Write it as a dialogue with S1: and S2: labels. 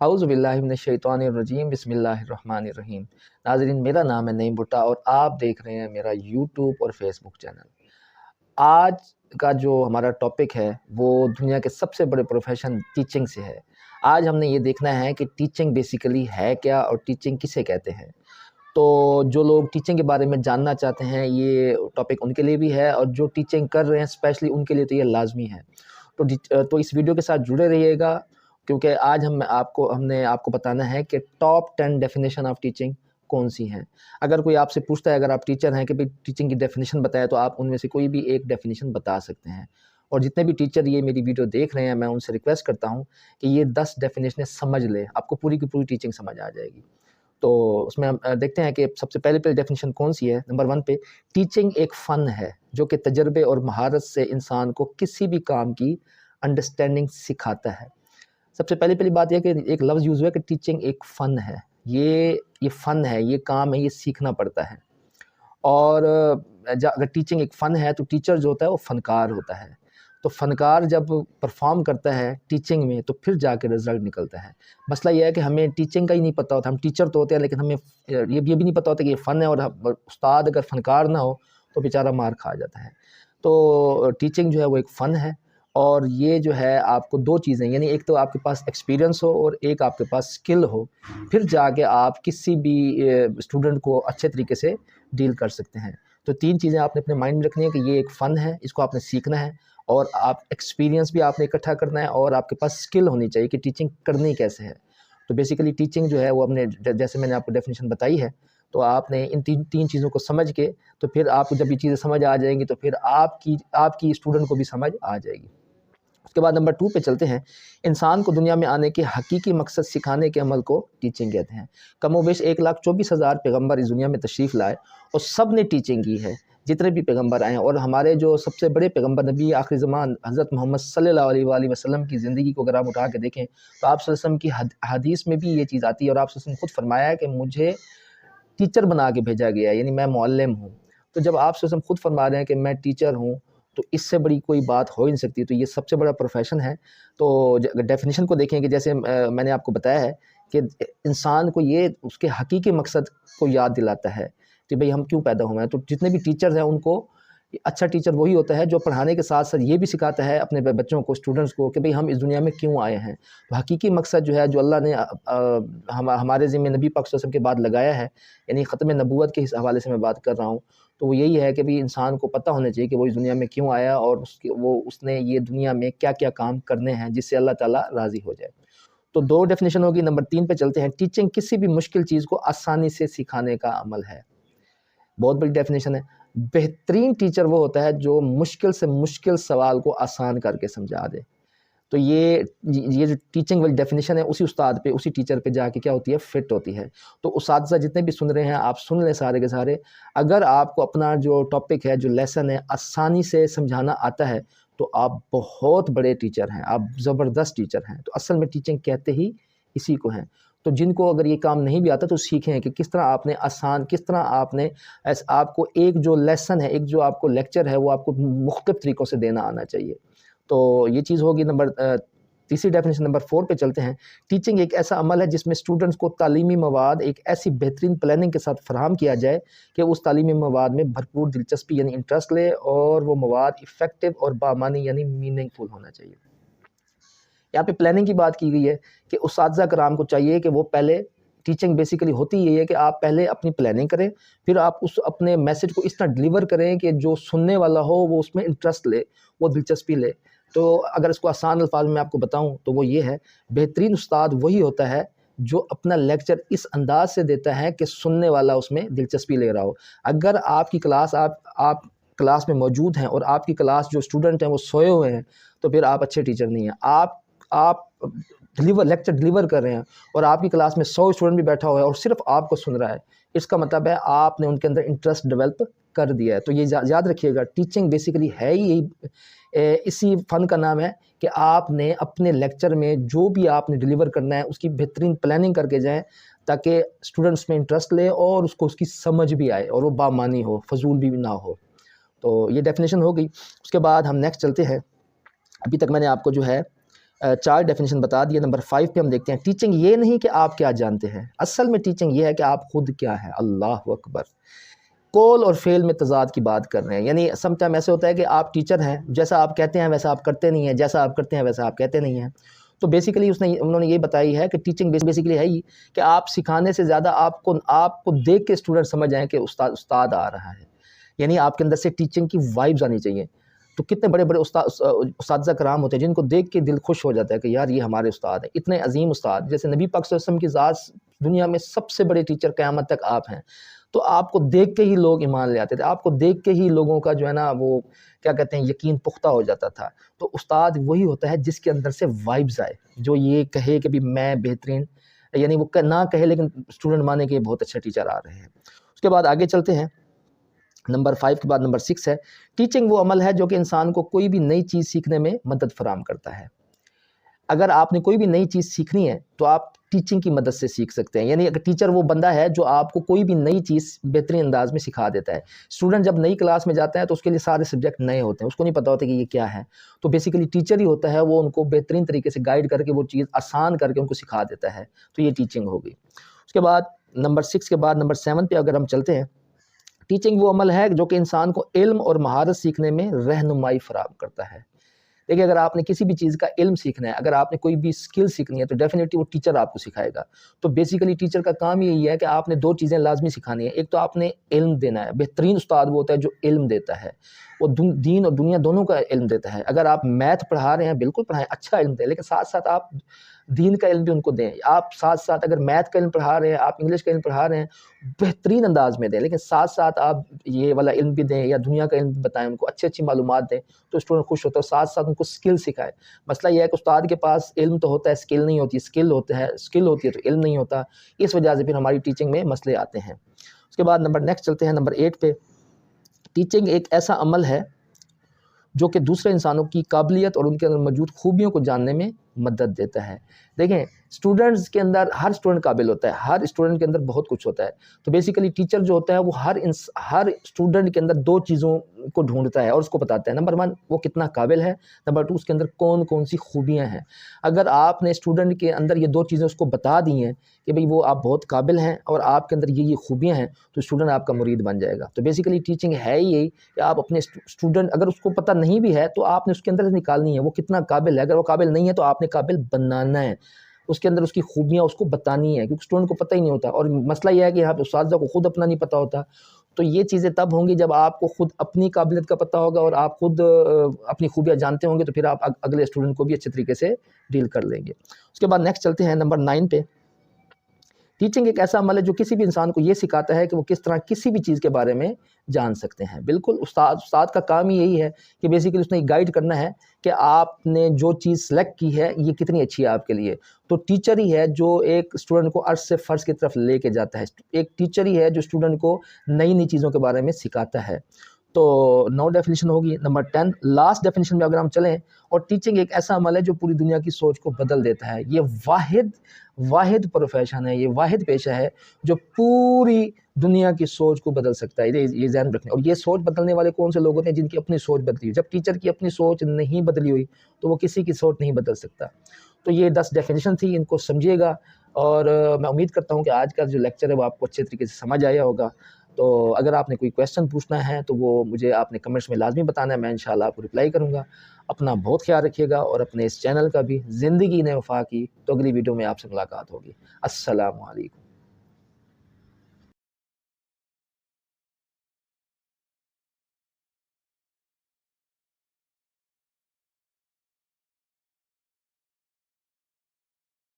S1: अऊज़ु बिल्लाहि मिनश्शैतानिर्रजीम बिस्मिल्लाहिर्रहमानिर्रहीम। नाज़रीन, मेरा नाम है नईम भुट्टा और आप देख रहे हैं मेरा यूट्यूब और फेसबुक चैनल। आज का जो हमारा टॉपिक है वो दुनिया के सबसे बड़े प्रोफेशन टीचिंग से है। आज हमने ये देखना है कि टीचिंग बेसिकली है क्या और टीचिंग किसे कहते हैं। तो जो लोग टीचिंग के बारे में जानना चाहते हैं ये टॉपिक उनके लिए भी है, और जो टीचिंग कर रहे हैं स्पेशली उनके लिए तो ये लाजमी है। तो इस वीडियो के साथ जुड़े रहिएगा, क्योंकि आज हमने आपको बताना है कि टॉप 10 डेफिनेशन ऑफ टीचिंग कौन सी हैं। अगर कोई आपसे पूछता है, अगर आप टीचर हैं, कि भाई टीचिंग की डेफिनेशन बताएं, तो आप उनमें से कोई भी एक डेफिनेशन बता सकते हैं। और जितने भी टीचर ये मेरी वीडियो देख रहे हैं, मैं उनसे रिक्वेस्ट करता हूँ कि ये 10 डेफिनेशनें समझ लें, आपको पूरी की पूरी टीचिंग समझ आ जाएगी। तो उसमें हम देखते हैं कि सबसे पहले डेफिनेशन कौन सी है। नंबर 1 पे, टीचिंग एक फ़न है जो कि तजर्बे और महारत से इंसान को किसी भी काम की अंडरस्टैंडिंग सिखाता है। सबसे पहली बात यह कि एक लफ्ज़ यूज़ हुआ है कि टीचिंग एक फ़न है। ये फ़न है, ये काम है, ये सीखना पड़ता है। और अगर टीचिंग एक फ़न है तो टीचर जो होता है वो फ़नकार होता है। तो फ़नकार जब परफ़ॉर्म करता है टीचिंग में तो फिर जाके रिज़ल्ट निकलता है। मसला ये है कि हमें टीचिंग का ही नहीं पता होता। हम टीचर तो होते हैं, लेकिन हमें ये भी नहीं पता होता कि ये फ़न है, और उस्ताद अगर फ़नकार ना हो तो बेचारा मार खा जाता है। तो टीचिंग जो है वो एक फ़न है, और ये जो है आपको 2 चीज़ें, यानी एक तो आपके पास एक्सपीरियंस हो और एक आपके पास स्किल हो, फिर जाके आप किसी भी स्टूडेंट को अच्छे तरीके से डील कर सकते हैं। तो 3 चीज़ें आपने अपने माइंड में रखनी है कि ये एक फ़न है, इसको आपने सीखना है, और आप एक्सपीरियंस भी आपने इकट्ठा करना है, और आपके पास स्किल होनी चाहिए कि टीचिंग करनी कैसे है। तो बेसिकली टीचिंग जो है वो अपने जैसे मैंने आपको डेफिनेशन बताई है, तो आपने इन तीन चीज़ों को समझ के, तो फिर आपको जब ये चीज़ें समझ आ जाएंगी तो फिर आपकी स्टूडेंट को भी समझ आ जाएगी। उसके बाद नंबर 2 पे चलते हैं। इंसान को दुनिया में आने के हकीकी मकसद सिखाने के अमल को टीचिंग कहते हैं। कमोबेश 1,24,000 पैगम्बर इस दुनिया में तशरीफ़ लाए और सब ने टीचिंग की है, जितने भी पैगम्बर आए हैं। और हमारे जो सबसे बड़े पैगम्बर नबी आखिरी ज़मान हज़रत मोहम्मद सल्लल्लाहु अलैहि वसल्लम की ज़िंदगी को अगर आप उठा के देखें तो आप सल्लल्लाहु अलैहि वसल्लम की हदीस में भी ये चीज़ आती है, और आप सल्लल्लाहु अलैहि वसल्लम खुद फरमाया है कि मुझे टीचर बना के भेजा गया है, यानी मैं मुअल्लिम हूँ। तो जब आप सल्लल्लाहु अलैहि वसल्लम खुद फरमा रहे हैं कि मैं टीचर हूँ, तो इससे बड़ी कोई बात हो ही नहीं सकती। तो ये सबसे बड़ा प्रोफेशन है। तो डेफिनेशन को देखें कि जैसे मैंने आपको बताया है कि इंसान को ये उसके हकीकी मकसद को याद दिलाता है कि भाई हम क्यों पैदा हुए हैं। तो जितने भी टीचर्स हैं उनको, अच्छा टीचर वही होता है जो पढ़ाने के साथ साथ ये भी सिखाता है अपने बच्चों को, स्टूडेंट्स को, कि भाई हम इस दुनिया में क्यों आए हैं। तो हकीकी मकसद जो है जो अल्लाह ने हमारे ज़िम्मे नबी पाक सल्लल्लाहु अलैहि वसल्लम के बाद लगाया है, यानी ख़त्म नबूवत के इस हवाले से मैं बात कर रहा हूँ, तो वो यही है कि भाई इंसान को पता होना चाहिए कि वो इस दुनिया में क्यों आया, और उसने ये दुनिया में क्या-क्या काम करने हैं जिससे अल्लाह ताला राज़ी हो जाए। तो 2 डेफिनेशन होगी। नंबर 3 पे चलते हैं। टीचिंग किसी भी मुश्किल चीज़ को आसानी से सिखाने का अमल है। बहुत बड़ी डेफिनेशन है। बेहतरीन टीचर वो होता है जो मुश्किल से मुश्किल सवाल को आसान करके समझा दे। तो ये जो टीचिंग वाली डेफिनेशन है उसी उस्ताद पे, उसी टीचर पे जाके क्या होती है, फिट होती है। तो उस्ताद जितने भी सुन रहे हैं आप सुन लें सारे के सारे। अगर आपको अपना जो टॉपिक है, जो लेसन है, आसानी से समझाना आता है तो आप बहुत बड़े टीचर हैं, आप ज़बरदस्त टीचर हैं। तो असल में टीचिंग कहते ही इसी को हैं। तो जिनको अगर ये काम नहीं भी आता तो सीखें कि किस तरह आपने आपको एक जो लेसन है, एक जो आपको लेक्चर है, वो आपको मुख्तलिफ तरीक़ों से देना आना चाहिए। तो ये चीज़ होगी। तीसरी डेफिनेशन नंबर 4 पे चलते हैं। टीचिंग एक ऐसा अमल है जिसमें स्टूडेंट्स को तालीमी मवाद एक ऐसी बेहतरीन प्लानिंग के साथ फराहम किया जाए कि उस तालीमी मवाद में भरपूर दिलचस्पी यानी इंटरेस्ट ले, और वो मवाद इफ़ेक्टिव और बामानी यानी मीनिंगफुल होना चाहिए। यहाँ पे प्लानिंग की बात की गई है कि उस्ताज़ा कराम को चाहिए कि वो पहले, टीचिंग बेसिकली होती यही है कि आप पहले अपनी प्लानिंग करें, फिर आप उस अपने मैसेज को इस तरह डिलीवर करें कि जो सुनने वाला हो वो उसमें इंटरेस्ट ले, वो दिलचस्पी ले। तो अगर इसको आसान अल्फाज में आपको बताऊं तो वो ये है, बेहतरीन उस्ताद वही होता है जो अपना लेक्चर इस अंदाज से देता है कि सुनने वाला उसमें दिलचस्पी ले रहा हो। अगर आपकी क्लास आप क्लास में मौजूद हैं और आपकी क्लास जो स्टूडेंट हैं वो सोए हुए हैं, तो फिर आप अच्छे टीचर नहीं हैं। आप लेक्चर डिलीवर कर रहे हैं और आपकी क्लास में 100 स्टूडेंट भी बैठा हुआ है और सिर्फ आपको सुन रहा है, इसका मतलब है आपने उनके अंदर इंटरेस्ट डेवलप कर दिया है। तो ये याद रखिएगा, टीचिंग बेसिकली है ही यही, इसी फ़न का नाम है कि आपने अपने लेक्चर में जो भी आपने डिलीवर करना है उसकी बेहतरीन प्लानिंग करके जाएं, ताकि स्टूडेंट्स में इंटरेस्ट ले और उसको उसकी समझ भी आए और वो बामानी हो, फजूल भी ना हो। तो ये डेफिनेशन हो गई। उसके बाद हम नेक्स्ट चलते हैं। अभी तक मैंने आपको जो है 4 ڈیفینیشن بتا دیے۔ نمبر 5 پہ ہم دیکھتے ہیں ٹیچنگ یہ نہیں کہ آپ کیا جانتے ہیں، اصل میں ٹیچنگ یہ ہے کہ آپ خود کیا ہے۔ اللہ اکبر، قول اور فعل میں تضاد کی بات کر رہے ہیں، یعنی سم ٹائم ایسے ہوتا ہے کہ آپ ٹیچر ہیں، جیسا آپ کہتے ہیں ویسا آپ کرتے نہیں ہیں، جیسا آپ کرتے ہیں ویسا آپ کہتے نہیں ہیں۔ تو بیسیکلی انہوں نے یہ بتائی ہے کہ ٹیچنگ بیسیکلی ہے ہی کہ آپ سکھانے سے زیادہ آپ کو دیکھ کے اسٹوڈنٹ سمجھ جائیں کہ استاد آ رہا ہے، یعنی آپ کے اندر سے ٹیچنگ کی وائبز آنی چاہیے۔ تو کتنے بڑے بڑے اساتذہ کرام ہوتے ہیں جن کو دیکھ کے دل خوش ہو جاتا ہے کہ یار یہ ہمارے استاد ہیں، اتنے عظیم استاد، جیسے نبی پاک صلی اللہ علیہ وسلم کی ذات دنیا میں سب سے بڑے ٹیچر قیامت تک آپ ہیں۔ تو آپ کو دیکھ کے ہی لوگ ایمان لے آتے تھے، آپ کو دیکھ کے ہی لوگوں کا جو ہے نا وہ کیا کہتے ہیں یقین پختہ ہو جاتا تھا۔ تو استاد وہی ہوتا ہے جس کے اندر سے وائبز آئے، جو یہ کہے کہ بھی میں بہترین، یعنی وہ نہ کہے لیکن اسٹوڈنٹ مانے کہ یہ بہت اچھا ٹیچر آ رہے ہیں۔ اس کے بعد آگے چلتے ہیں، نمبر 5 کے بعد نمبر 6 ہے ٹیچنگ وہ عمل ہے جو کہ انسان کو کوئی بھی نئی چیز سیکھنے میں مدد فراہم کرتا ہے۔ اگر آپ نے کوئی بھی نئی چیز سیکھنی ہے تو آپ ٹیچنگ کی مدد سے سیکھ سکتے ہیں، یعنی اگر ٹیچر وہ بندہ ہے جو آپ کو کوئی بھی نئی چیز بہترین انداز میں سکھا دیتا ہے۔ اسٹوڈنٹ جب نئی کلاس میں جاتا ہے تو اس کے لیے سارے سبجیکٹ نئے ہوتے ہیں، اس کو نہیں پتہ ہوتا کہ یہ کیا ہے، تو بیسیکلی ٹیچر ہی ہوتا ہے وہ ان کو بہترین طریقے سے گائیڈ کر کے وہ چیز آسان کر کے ان کو سکھا دیتا ہے، تو یہ ٹیچنگ ہوگی۔ اس کے بعد نمبر 6 کے بعد نمبر 7 پہ اگر ہم چلتے ہیں، ٹیچنگ وہ عمل ہے جو کہ انسان کو علم اور مہارت سیکھنے میں رہنمائی فراہم کرتا ہے۔ دیکھیے اگر آپ نے کسی بھی چیز کا علم سیکھنا ہے، اگر آپ نے کوئی بھی سکل سیکھنی ہے تو ڈیفینیٹلی وہ ٹیچر آپ کو سکھائے گا۔ تو بیسیکلی ٹیچر کا کام یہی ہے کہ آپ نے 2 چیزیں لازمی سکھانی ہے، ایک تو آپ نے علم دینا ہے، بہترین استاد وہ ہوتا ہے جو علم دیتا ہے، وہ دین اور دنیا دونوں کا علم دیتا ہے۔ اگر آپ میتھ پڑھا رہے ہیں بالکل پڑھائیں، اچھا علم دیں، لیکن ساتھ ساتھ آپ دین کا علم بھی ان کو دیں۔ آپ ساتھ ساتھ اگر میتھ کا علم پڑھا رہے ہیں، آپ انگلش کا علم پڑھا رہے ہیں، بہترین انداز میں دیں، لیکن ساتھ ساتھ آپ یہ والا علم بھی دیں یا دنیا کا علم بھی بتائیں، ان کو اچھی اچھی معلومات دیں، تو اسٹوڈنٹ خوش ہوتا ہے، ساتھ ساتھ ان کو سکل سکھائے۔ مسئلہ یہ ہے کہ استاد کے پاس علم تو ہوتا ہے، سکل نہیں ہوتی، سکل ہوتی ہے تو علم نہیں ہوتا، اس وجہ سے پھر ہماری ٹیچنگ میں مسئلے آتے ہیں۔ اس کے بعد نیکسٹ چلتے ہیں نمبر 8 پہ، ٹیچنگ ایک ایسا عمل ہے جو کہ دوسرے انسانوں کی قابلیت اور ان کے اندر موجود خوبیوں کو جاننے میں مدد دیتا ہے۔ دیکھیں اسٹوڈنٹس کے اندر ہر اسٹوڈنٹ قابل ہوتا ہے، ہر اسٹوڈنٹ کے اندر بہت کچھ ہوتا ہے، تو بیسیکلی ٹیچر جو ہوتا ہے وہ ہر اسٹوڈنٹ کے اندر 2 چیزوں کو ڈھونڈتا ہے اور اس کو بتاتا ہے۔ نمبر 1 وہ کتنا قابل ہے، نمبر 2 اس کے اندر کون کون سی خوبیاں ہیں۔ اگر آپ نے اسٹوڈنٹ کے اندر یہ 2 چیزیں اس کو بتا دی ہیں کہ بھئی وہ آپ بہت قابل ہیں اور آپ کے اندر یہ خوبیاں ہیں، تو اسٹوڈنٹ آپ کا مرید بن جائے گا۔ تو بیسیکلی ٹیچنگ ہے ہی یہی کہ آپ اپنے اسٹوڈنٹ، اگر اس کو پتہ نہیں بھی ہے تو آپ نے اس کے اندر سے نکالنی ہے وہ کتنا قابل ہے، اگر وہ قابل نہیں ہے تو آپ نے قابل بنانا ہے، اس کے اندر اس کی خوبیاں اس کو بتانی ہے، کیونکہ اسٹوڈنٹ کو پتہ ہی نہیں ہوتا۔ اور مسئلہ یہ ہے کہ یہاں پہ اساتذہ کو خود اپنا نہیں پتہ ہوتا، تو یہ چیزیں تب ہوں گی جب آپ کو خود اپنی قابلیت کا پتہ ہوگا اور آپ خود اپنی خوبیاں جانتے ہوں گے، تو پھر آپ اگلے اسٹوڈنٹ کو بھی اچھے طریقے سے ڈیل کر لیں گے۔ اس کے بعد نیکسٹ چلتے ہیں نمبر 9 پہ، ٹیچنگ ایک ایسا عمل ہے جو کسی بھی انسان کو یہ سکھاتا ہے کہ وہ کس طرح کسی بھی چیز کے بارے میں جان سکتے ہیں۔ بالکل استاد کا کام ہی یہی ہے کہ بیسیکلی اس نے گائیڈ کرنا ہے کہ آپ نے جو چیز سلیکٹ کی ہے یہ کتنی اچھی ہے آپ کے لیے۔ تو ٹیچر ہی ہے جو ایک اسٹوڈنٹ کو عرض سے فرض کی طرف لے کے جاتا ہے، ایک ٹیچر ہی ہے جو اسٹوڈنٹ کو نئی نئی چیزوں کے بارے میں سکھاتا ہے۔ تو 9 ڈیفینیشن ہوگی۔ نمبر 10 لاسٹ ڈیفینیشن میں اگر ہم چلیں، اور ٹیچنگ ایک ایسا عمل ہے جو پوری دنیا کی سوچ کو بدل دیتا ہے۔ یہ واحد پروفیشن ہے، یہ واحد پیشہ ہے جو پوری دنیا کی سوچ کو بدل سکتا ہے۔ یہ ذہن رکھیں، اور یہ سوچ بدلنے والے کون سے لوگ ہوتے ہیں؟ جن کی اپنی سوچ بدلی ہوئی۔ جب ٹیچر کی اپنی سوچ نہیں بدلی ہوئی تو وہ کسی کی سوچ نہیں بدل سکتا۔ تو یہ 10 ڈیفینیشن تھی، ان کو سمجھیے گا، اور میں امید کرتا ہوں کہ آج کا جو لیکچر ہے وہ آپ کو اچھے طریقے سے سمجھ آیا ہوگا۔ تو اگر آپ نے کوئی کویسچن پوچھنا ہے تو وہ مجھے آپ نے کمنٹس میں لازمی بتانا ہے، میں انشاءاللہ آپ کو رپلائی کروں گا۔ اپنا بہت خیال رکھیے گا، اور اپنے اس چینل کا بھی۔ زندگی نے وفا کی، تو اگلی ویڈیو میں آپ سے ملاقات ہوگی۔ السلام علیکم۔